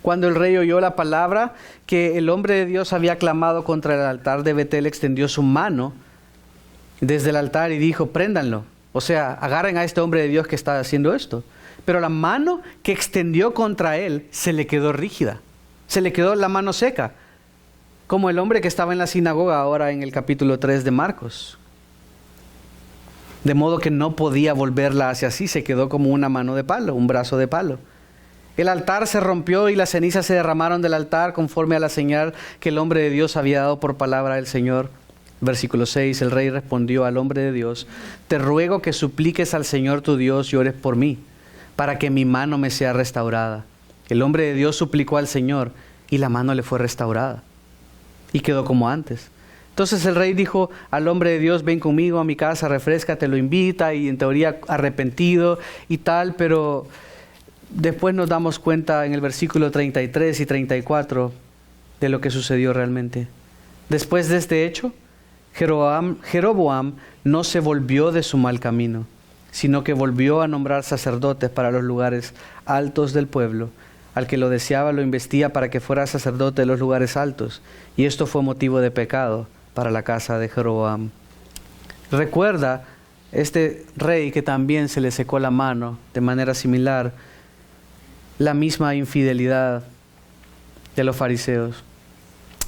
Cuando el rey oyó la palabra que el hombre de Dios había clamado contra el altar de Betel, extendió su mano desde el altar y dijo, préndanlo. O sea, agarren a este hombre de Dios que está haciendo esto. Pero la mano que extendió contra él se le quedó rígida, se le quedó la mano seca, como el hombre que estaba en la sinagoga ahora en el capítulo 3 de Marcos. De modo que no podía volverla hacia sí, se quedó como una mano de palo, un brazo de palo. El altar se rompió y las cenizas se derramaron del altar conforme a la señal que el hombre de Dios había dado por palabra del Señor. Versículo 6, el rey respondió al hombre de Dios: te ruego que supliques al Señor tu Dios y ores por mí, para que mi mano me sea restaurada. El hombre de Dios suplicó al Señor y la mano le fue restaurada y quedó como antes. Entonces el rey dijo al hombre de Dios: ven conmigo a mi casa, refréscate, lo invita, y en teoría arrepentido y tal, pero después nos damos cuenta en el versículo 33 y 34 de lo que sucedió realmente. Después de este hecho, Jeroboam no se volvió de su mal camino, sino que volvió a nombrar sacerdotes para los lugares altos del pueblo. Al que lo deseaba lo investía para que fuera sacerdote de los lugares altos, y esto fue motivo de pecado para la casa de Jeroboam. Recuerda este rey que también se le secó la mano de manera similar, la misma infidelidad de los fariseos.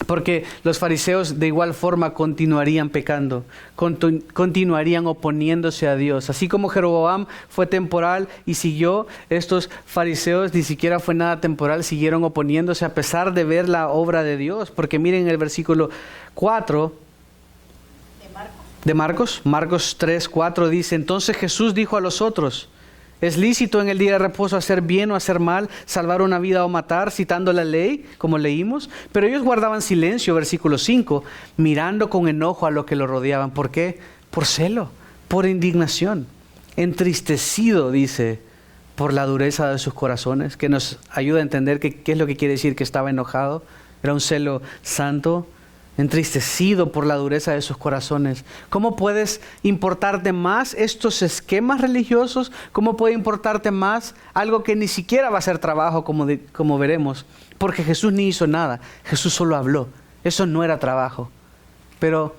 Porque los fariseos de igual forma continuarían pecando, continuarían oponiéndose a Dios. Así como Jeroboam fue temporal y siguió, estos fariseos ni siquiera fue nada temporal, siguieron oponiéndose a pesar de ver la obra de Dios. Porque miren el versículo 4 de Marcos 3:4 dice: entonces Jesús dijo a los otros: ¿es lícito en el día de reposo hacer bien o hacer mal, salvar una vida o matar? Citando la ley, como leímos. Pero ellos guardaban silencio, versículo 5, mirando con enojo a los que lo rodeaban. ¿Por qué? Por celo, por indignación. Entristecido, dice, por la dureza de sus corazones, que nos ayuda a entender qué es lo que quiere decir que estaba enojado. Era un celo santo. Entristecido por la dureza de sus corazones. ¿Cómo puedes importarte más estos esquemas religiosos? ¿Cómo puede importarte más algo que ni siquiera va a ser trabajo, como veremos? Porque Jesús ni hizo nada, Jesús solo habló. Eso no era trabajo. Pero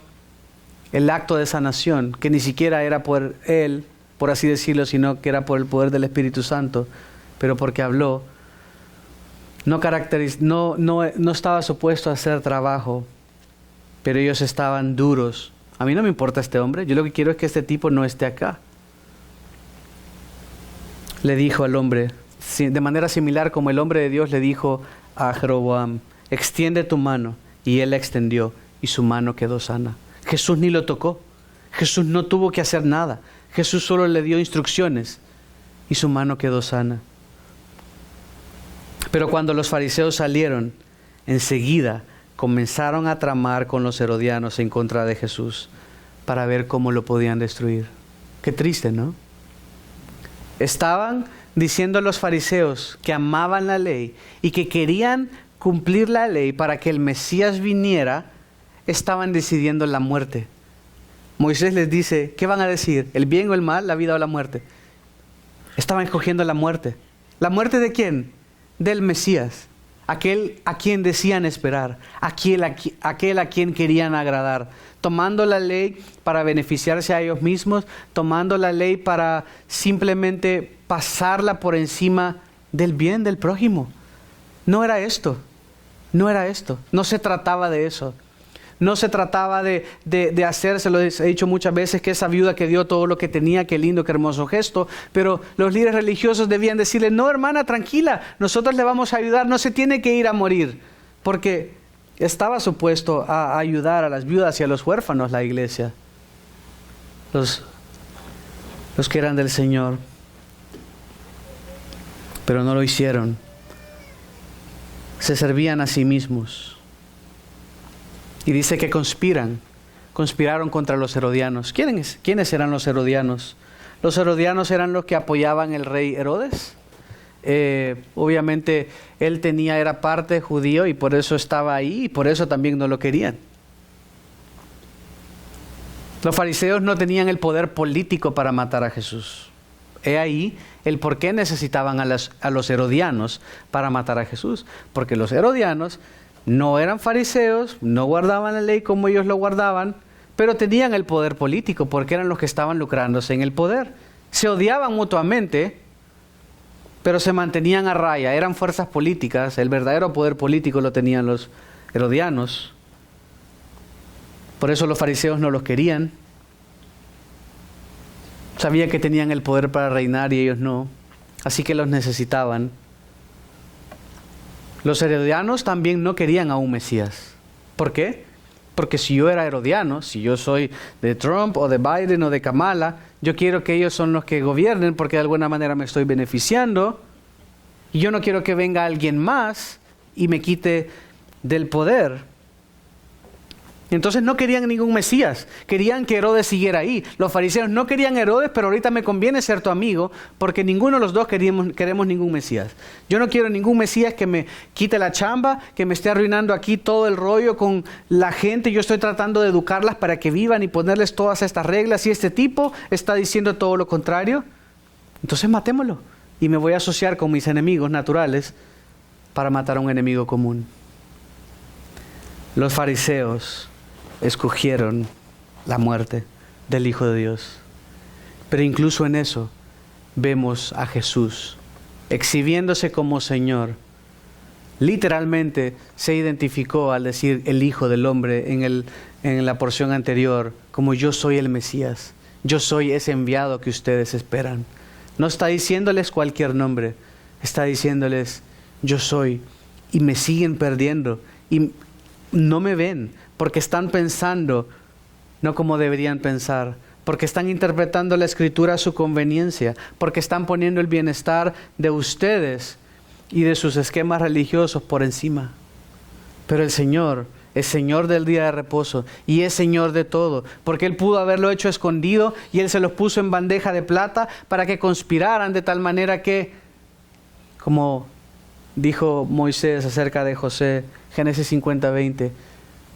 el acto de sanación, que ni siquiera era por Él, por así decirlo, sino que era por el poder del Espíritu Santo, pero porque habló, no estaba supuesto a hacer trabajo. Pero ellos estaban duros. A mí no me importa este hombre, yo lo que quiero es que este tipo no esté acá. Le dijo al hombre, de manera similar como el hombre de Dios le dijo a Jeroboam: extiende tu mano. Y él la extendió y su mano quedó sana. Jesús ni lo tocó. Jesús no tuvo que hacer nada. Jesús solo le dio instrucciones y su mano quedó sana. Pero cuando los fariseos salieron, enseguida comenzaron a tramar con los herodianos en contra de Jesús para ver cómo lo podían destruir. Qué triste, ¿no? Estaban diciendo los fariseos que amaban la ley y que querían cumplir la ley para que el Mesías viniera. Estaban decidiendo la muerte. Moisés les dice: ¿qué van a decir? ¿El bien o el mal? ¿La vida o la muerte? Estaban escogiendo la muerte. ¿La muerte de quién? Del Mesías. Aquel a quien decían esperar, aquel a quien querían agradar, tomando la ley para beneficiarse a ellos mismos, tomando la ley para simplemente pasarla por encima del bien del prójimo. No era esto, no se trataba de eso. No se trataba de hacerse, lo he dicho muchas veces, que esa viuda que dio todo lo que tenía, qué lindo, qué hermoso gesto, pero los líderes religiosos debían decirle: no, hermana, tranquila, nosotros le vamos a ayudar, no se tiene que ir a morir, porque estaba supuesto a ayudar a las viudas y a los huérfanos la iglesia, los que eran del Señor, pero no lo hicieron, se servían a sí mismos. Y dice que conspiraron contra los herodianos. ¿Quiénes eran los herodianos? Los herodianos eran los que apoyaban el rey Herodes. Obviamente él era parte judío y por eso estaba ahí y por eso también no lo querían. Los fariseos no tenían el poder político para matar a Jesús. He ahí el por qué necesitaban a los herodianos para matar a Jesús. Porque los herodianos no eran fariseos, no guardaban la ley como ellos lo guardaban, pero tenían el poder político porque eran los que estaban lucrándose en el poder. Se odiaban mutuamente, pero se mantenían a raya, eran fuerzas políticas. El verdadero poder político lo tenían los herodianos. Por eso los fariseos no los querían. Sabían que tenían el poder para reinar y ellos no, así que los necesitaban. Los herodianos también no querían a un Mesías. ¿Por qué? Porque si yo era herodiano, si yo soy de Trump o de Biden o de Kamala, yo quiero que ellos son los que gobiernen porque de alguna manera me estoy beneficiando. Y yo no quiero que venga alguien más y me quite del poder. Entonces no querían ningún Mesías, querían que Herodes siguiera ahí. Los fariseos no querían Herodes, pero ahorita me conviene ser tu amigo porque ninguno de los dos queremos ningún Mesías. Yo no quiero ningún Mesías que me quite la chamba, que me esté arruinando aquí todo el rollo con la gente. Yo estoy tratando de educarlas para que vivan y ponerles todas estas reglas y este tipo está diciendo todo lo contrario. Entonces matémoslo y me voy a asociar con mis enemigos naturales para matar a un enemigo común. Los fariseos escogieron la muerte del Hijo de Dios. Pero incluso en eso vemos a Jesús exhibiéndose como Señor. Literalmente se identificó al decir el Hijo del Hombre en la porción anterior como yo soy el Mesías. Yo soy ese enviado que ustedes esperan. No está diciéndoles cualquier nombre. Está diciéndoles yo soy. Y me siguen perdiendo. Y no me ven porque están pensando no como deberían pensar, porque están interpretando la Escritura a su conveniencia, porque están poniendo el bienestar de ustedes y de sus esquemas religiosos por encima. Pero el Señor es Señor del día de reposo y es Señor de todo, porque Él pudo haberlo hecho escondido y Él se los puso en bandeja de plata para que conspiraran de tal manera que, como dijo Moisés acerca de José, Génesis 50:20,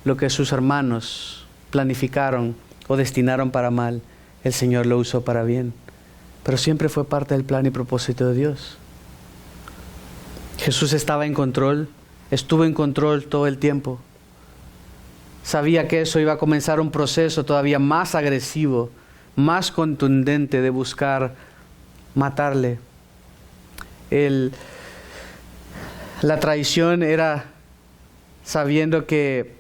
lo que sus hermanos planificaron o destinaron para mal, el Señor lo usó para bien. Pero siempre fue parte del plan y propósito de Dios. Jesús estaba en control, estuvo en control todo el tiempo. Sabía que eso iba a comenzar un proceso todavía más agresivo, más contundente de buscar matarle. La traición era sabiendo que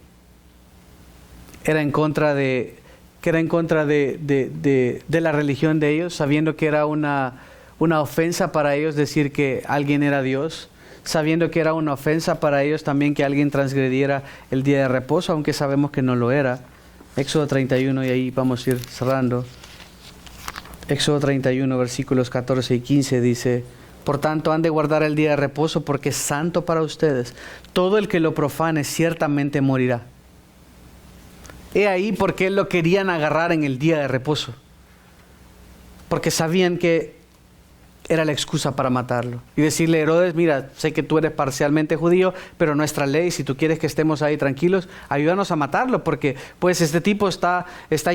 era en contra de la religión de ellos, sabiendo que era una ofensa para ellos decir que alguien era Dios, sabiendo que era una ofensa para ellos también que alguien transgrediera el día de reposo, aunque sabemos que no lo era. Éxodo 31, y ahí vamos a ir cerrando. Éxodo 31, versículos 14 y 15 dice: por tanto, han de guardar el día de reposo porque es santo para ustedes. Todo el que lo profane ciertamente morirá. He ahí por qué lo querían agarrar en el día de reposo. Porque sabían que era la excusa para matarlo. Y decirle: Herodes, mira, sé que tú eres parcialmente judío, pero nuestra ley, si tú quieres que estemos ahí tranquilos, ayúdanos a matarlo, porque pues este tipo está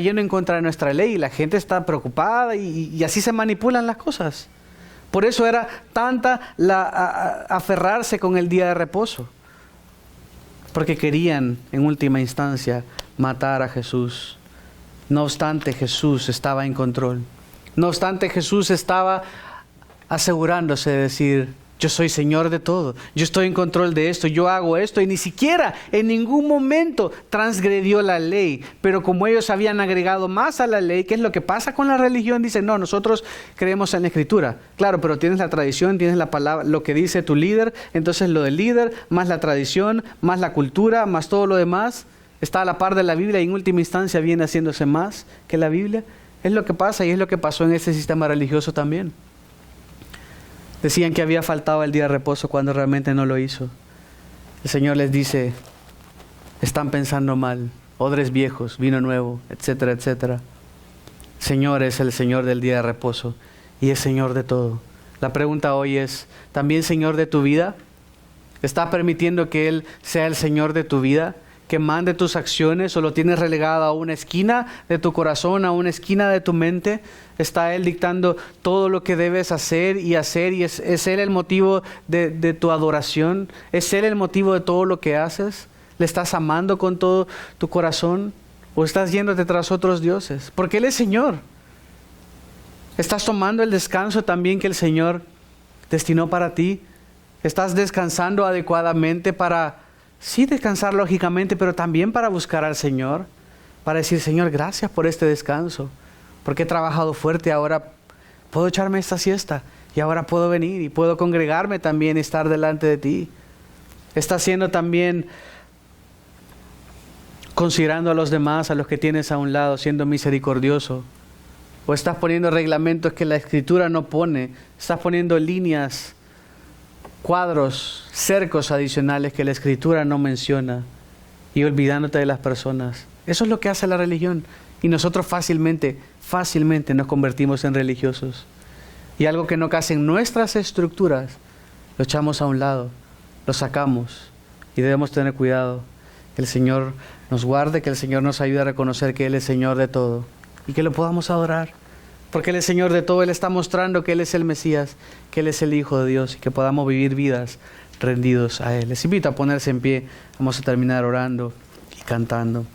yendo en contra de nuestra ley y la gente está preocupada y así se manipulan las cosas. Por eso era tanta aferrarse con el día de reposo. Porque querían, en última instancia, matar a Jesús. No obstante, Jesús estaba en control. No obstante, Jesús estaba asegurándose de decir: yo soy Señor de todo, yo estoy en control de esto, yo hago esto, y ni siquiera en ningún momento transgredió la ley. Pero como ellos habían agregado más a la ley, ¿qué es lo que pasa con la religión? Dicen: no, nosotros creemos en la Escritura. Claro, pero tienes la tradición, tienes la palabra, lo que dice tu líder, entonces lo del líder, más la tradición, más la cultura, más todo lo demás, está a la par de la Biblia y en última instancia viene haciéndose más que la Biblia. Es lo que pasa y es lo que pasó en ese sistema religioso también. Decían que había faltado el día de reposo cuando realmente no lo hizo. El Señor les dice: están pensando mal, odres viejos, vino nuevo, etcétera, etcétera. Señor es el Señor del día de reposo y es Señor de todo. La pregunta hoy es: ¿también Señor de tu vida? ¿Está permitiendo que Él sea el Señor de tu vida? ¿Que mande tus acciones o lo tienes relegado a una esquina de tu corazón, a una esquina de tu mente? ¿Está Él dictando todo lo que debes hacer y es Él el motivo de tu adoración? ¿Es Él el motivo de todo lo que haces? ¿Le estás amando con todo tu corazón? ¿O estás yéndote tras otros dioses? Porque Él es Señor. ¿Estás tomando el descanso también que el Señor destinó para ti? ¿Estás descansando adecuadamente para, sí, descansar lógicamente, pero también para buscar al Señor? Para decir: Señor, gracias por este descanso, porque he trabajado fuerte, ahora puedo echarme esta siesta y ahora puedo venir y puedo congregarme también y estar delante de ti. Estás siendo también considerando a los demás, a los que tienes a un lado, siendo misericordioso. O estás poniendo reglamentos que la Escritura no pone. Estás poniendo líneas, cuadros, cercos adicionales que la Escritura no menciona. Y olvidándote de las personas. Eso es lo que hace la religión. Y nosotros fácilmente nos convertimos en religiosos. Y algo que no cae en nuestras estructuras, lo echamos a un lado, lo sacamos. Y debemos tener cuidado. Que el Señor nos guarde, que el Señor nos ayude a reconocer que Él es Señor de todo. Y que lo podamos adorar. Porque Él es Señor de todo. Él está mostrando que Él es el Mesías, que Él es el Hijo de Dios. Y que podamos vivir vidas rendidos a Él. Les invito a ponerse en pie. Vamos a terminar orando y cantando.